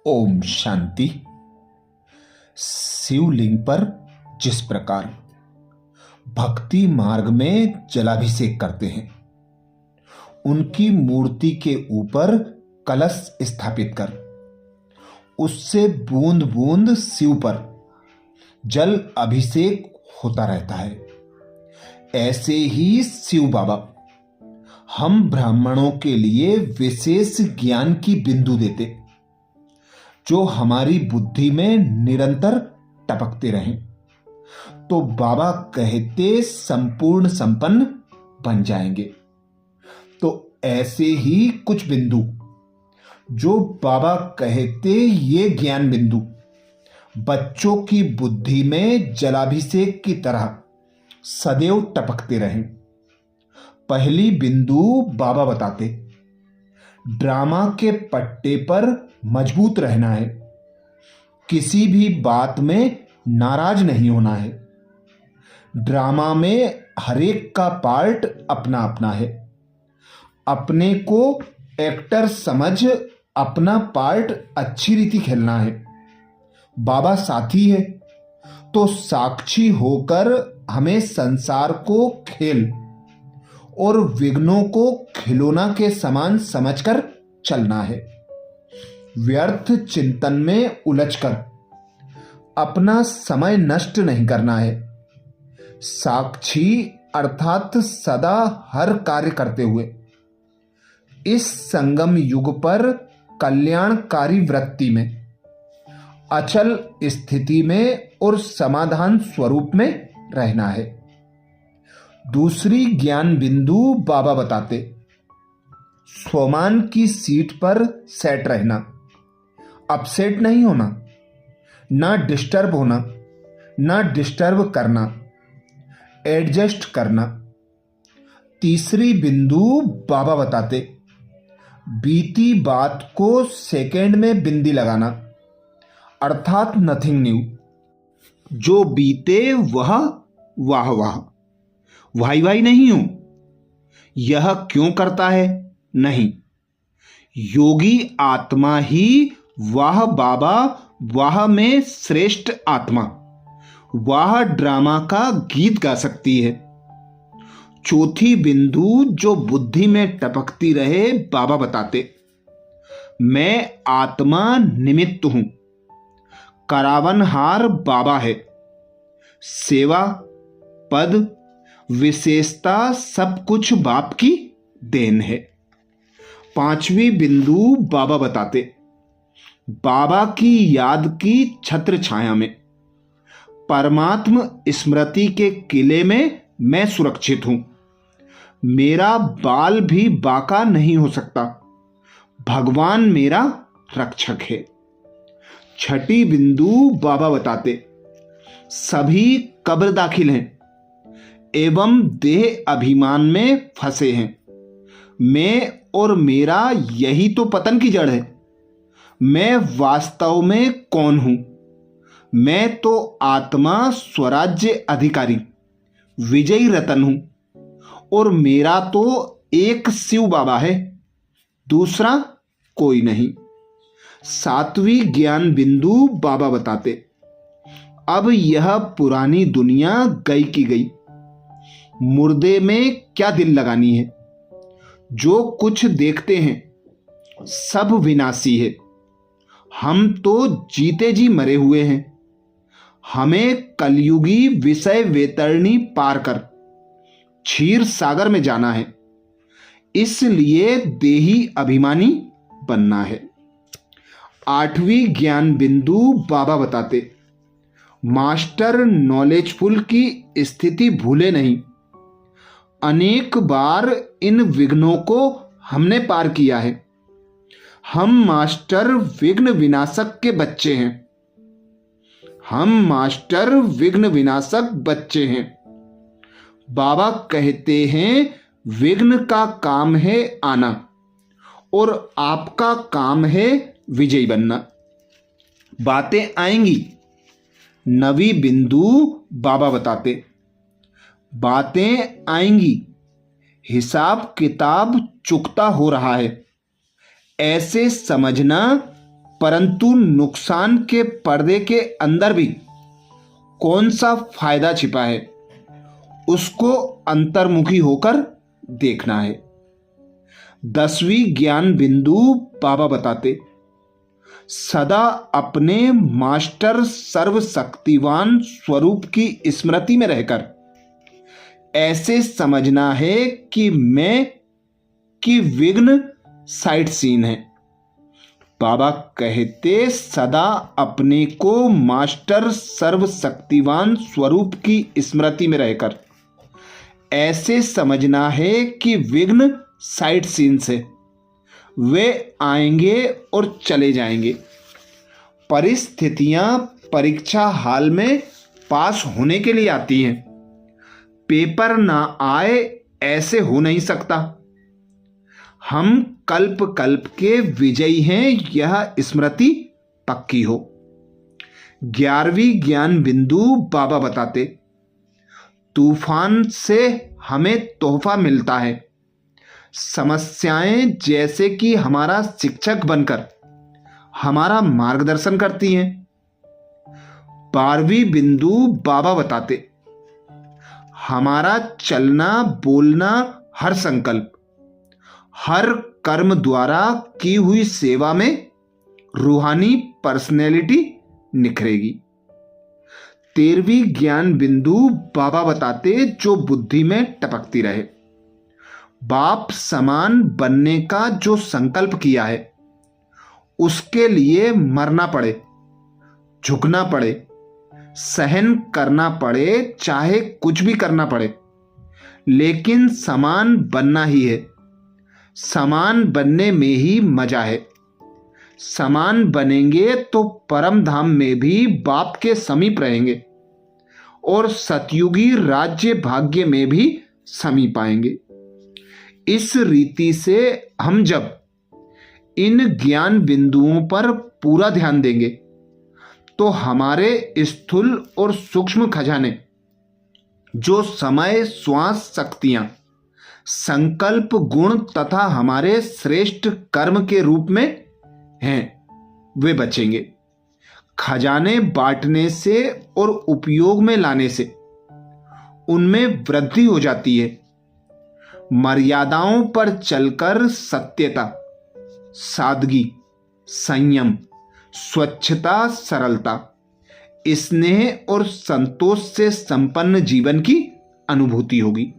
ओम शांति। शिवलिंग पर जिस प्रकार भक्ति मार्ग में जलाभिषेक करते हैं, उनकी मूर्ति के ऊपर कलश स्थापित कर उससे बूंद बूंद शिव पर जल अभिषेक होता रहता है, ऐसे ही शिव बाबा हम ब्राह्मणों के लिए विशेष ज्ञान की बिंदु देते, जो हमारी बुद्धि में निरंतर टपकते रहें, तो बाबा कहते संपूर्ण संपन्न बन जाएंगे। तो ऐसे ही कुछ बिंदु जो बाबा कहते ये ज्ञान बिंदु बच्चों की बुद्धि में जलाभिषेक की तरह सदैव टपकते रहें। पहली बिंदु बाबा बताते, ड्रामा के पट्टे पर मजबूत रहना है, किसी भी बात में नाराज नहीं होना है। ड्रामा में हरेक का पार्ट अपना अपना है, अपने को एक्टर समझ अपना पार्ट अच्छी रीति खेलना है। बाबा साथी है तो साक्षी होकर हमें संसार को खेल और विघ्नों को खिलौना के समान समझकर चलना है। व्यर्थ चिंतन में उलझकर अपना समय नष्ट नहीं करना है। साक्षी अर्थात सदा हर कार्य करते हुए इस संगम युग पर कल्याणकारी वृत्ति में, अचल स्थिति में और समाधान स्वरूप में रहना है। दूसरी ज्ञान बिंदु बाबा बताते, स्वमान की सीट पर सेट रहना, अपसेट नहीं होना, ना डिस्टर्ब होना, ना डिस्टर्ब करना, एडजस्ट करना। तीसरी बिंदु बाबा बताते, बीती बात को सेकेंड में बिंदी लगाना, अर्थात नथिंग न्यू। जो बीते वह वाह वाह, वाई वाई नहीं हूं, यह क्यों करता है नहीं। योगी आत्मा ही वाह बाबा, वाह में श्रेष्ठ आत्मा, वाह ड्रामा का गीत गा सकती है। चौथी बिंदु जो बुद्धि में टपकती रहे, बाबा बताते, मैं आत्मा निमित्त हूं, करावनहार बाबा है। सेवा, पद, विशेषता सब कुछ बाप की देन है। पांचवी बिंदु बाबा बताते, बाबा की याद की छत्र छाया में, परमात्म स्मृति के किले में मैं सुरक्षित हूं। मेरा बाल भी बाका नहीं हो सकता, भगवान मेरा रक्षक है। छठी बिंदु बाबा बताते, सभी कब्र दाखिल हैं एवं देह अभिमान में फंसे हैं। मैं और मेरा यही तो पतन की जड़ है। मैं वास्तव में कौन हूं? मैं तो आत्मा स्वराज्य अधिकारी विजयी रतन हूं, और मेरा तो एक शिव बाबा है, दूसरा कोई नहीं। सातवीं ज्ञान बिंदु बाबा बताते, अब यह पुरानी दुनिया गई की गई, मुर्दे में क्या दिल लगानी है। जो कुछ देखते हैं सब विनाशी है, हम तो जीते जी मरे हुए हैं। हमें कलयुगी विषय वेतरणी पार कर क्षीर सागर में जाना है, इसलिए देही अभिमानी बनना है। आठवीं ज्ञान बिंदु बाबा बताते, मास्टर नॉलेजफुल की स्थिति भूले नहीं। अनेक बार इन विघ्नों को हमने पार किया है। हम मास्टर विघ्न विनाशक के बच्चे हैं। हम मास्टर विघ्न विनाशक बच्चे हैं। बाबा कहते हैं, विघ्न का काम है आना और आपका काम है विजयी बनना। बातें आएंगी। नवी बिंदु बाबा बताते, बातें आएंगी, हिसाब किताब चुकता हो रहा है, ऐसे समझना परंतु नुकसान के पर्दे के अंदर भी कौन सा फायदा छिपा है, उसको अंतर्मुखी होकर देखना है। 10वीं ज्ञान बिंदु बाबा बताते, सदा अपने मास्टर सर्वशक्तिवान स्वरूप की स्मृति में रहकर ऐसे समझना है कि मैं कि विघ्न साइड सीन है। बाबा कहते, सदा अपने को मास्टर सर्वशक्तिवान स्वरूप की स्मृति में रहकर ऐसे समझना है कि विघ्न साइड सीन से वे आएंगे और चले जाएंगे। परिस्थितियां परीक्षा हाल में पास होने के लिए आती हैं, पेपर ना आए ऐसे हो नहीं सकता। हम कल्प कल्प के विजयी हैं, यह स्मृति पक्की हो। 11वीं ज्ञान बिंदु बाबा बताते, तूफान से हमें तोहफा मिलता है। समस्याएं जैसे कि हमारा शिक्षक बनकर हमारा मार्गदर्शन करती हैं। 12वीं बिंदु बाबा बताते, हमारा चलना बोलना हर संकल्प हर कर्म द्वारा की हुई सेवा में रूहानी पर्सनैलिटी निखरेगी। 13वीं ज्ञान बिंदु बाबा बताते, जो बुद्धि में टपकती रहे। बाप समान बनने का जो संकल्प किया है, उसके लिए मरना पड़े, झुकना पड़े, सहन करना पड़े, चाहे कुछ भी करना पड़े, लेकिन समान बनना ही है। समान बनने में ही मजा है। समान बनेंगे तो परम धाम में भी बाप के समीप रहेंगे और सतयुगी राज्य भाग्य में भी समीप आएंगे। इस रीति से हम जब इन ज्ञान बिंदुओं पर पूरा ध्यान देंगे तो हमारे स्थूल और सूक्ष्म खजाने, जो समय श्वास शक्तियां, संकल्प गुण तथा हमारे श्रेष्ठ कर्म के रूप में हैं, वे बचेंगे। खजाने बांटने से और उपयोग में लाने से उनमें वृद्धि हो जाती है। मर्यादाओं पर चलकर सत्यता, सादगी, संयम, स्वच्छता, सरलता, स्नेह और संतोष से संपन्न जीवन की अनुभूति होगी।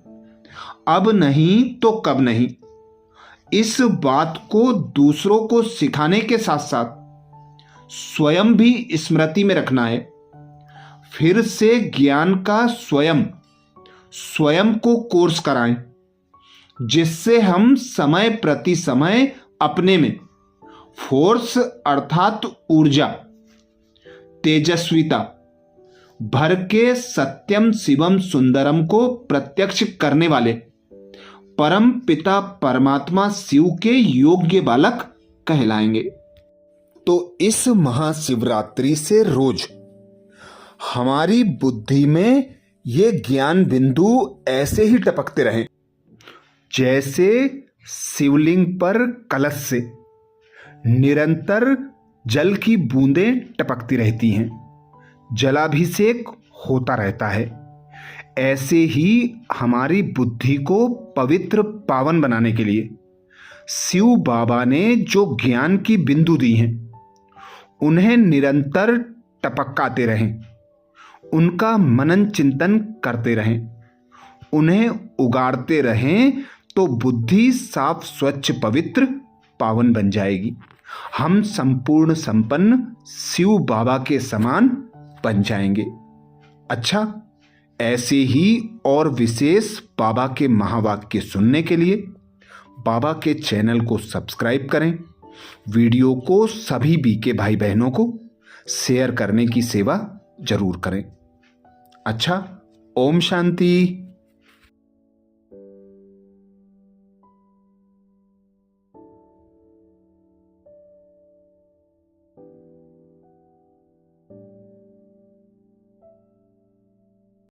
अब नहीं तो कब नहीं, इस बात को दूसरों को सिखाने के साथ साथ स्वयं भी स्मृति में रखना है। फिर से ज्ञान का स्वयं को कोर्स कराएं, जिससे हम समय प्रति समय अपने में फोर्स अर्थात ऊर्जा, तेजस्विता भर के सत्यम शिवम सुंदरम को प्रत्यक्ष करने वाले परम पिता परमात्मा शिव के योग्य बालक कहलाएंगे। तो इस महाशिवरात्रि से रोज हमारी बुद्धि में ये ज्ञान बिंदु ऐसे ही टपकते रहें, जैसे शिवलिंग पर कलश से निरंतर जल की बूंदें टपकती रहती हैं, जलाभिषेक होता रहता है। ऐसे ही हमारी बुद्धि को पवित्र पावन बनाने के लिए शिव बाबा ने जो ज्ञान की बिंदु दी हैं, उन्हें निरंतर टपकाते रहें, उनका मनन चिंतन करते रहें, उन्हें उगाड़ते रहें, तो बुद्धि साफ स्वच्छ पवित्र पावन बन जाएगी। हम संपूर्ण संपन्न शिव बाबा के समान बन जाएंगे। अच्छा, ऐसे ही और विशेष बाबा के महावाक्य सुनने के लिए बाबा के चैनल को सब्सक्राइब करें। वीडियो को सभी बीके भाई बहनों को शेयर करने की सेवा जरूर करें। अच्छा, ओम शांति।